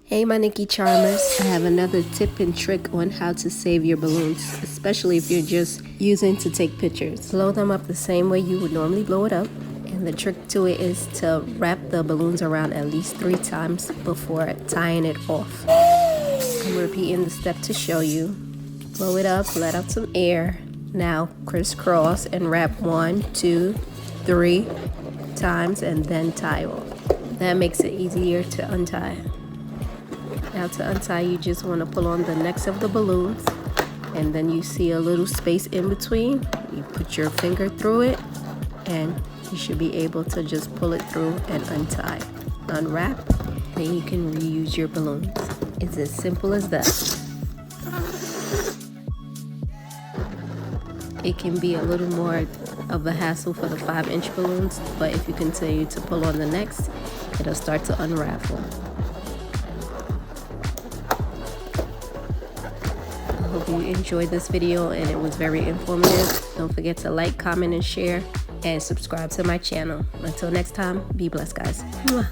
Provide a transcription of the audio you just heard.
Hey my nikicharmz, I have another tip and trick on how to save your balloons, especially if you're just using to take pictures. Blow them up the same way you would normally blow it up, and the trick to it is to wrap the balloons around at least 3 times before tying it off. I'm repeating the step to show you. Blow it up, let out some air. Now crisscross and wrap 1, 2, 3 times and then tie off. That makes it easier to untie. Now to untie, you just want to pull on the necks of the balloons, and then you see a little space in between. You put your finger through it and you should be able to just pull it through and untie. Unwrap, then you can reuse your balloons. It's as simple as that. It can be a little more of a hassle for the 5-inch balloons, but if you continue to pull on the necks, it'll start to unravel. I hope you enjoyed this video and it was very informative. Don't forget to like, comment, and share, and subscribe to my channel. Until next time, be blessed, guys. Mwah.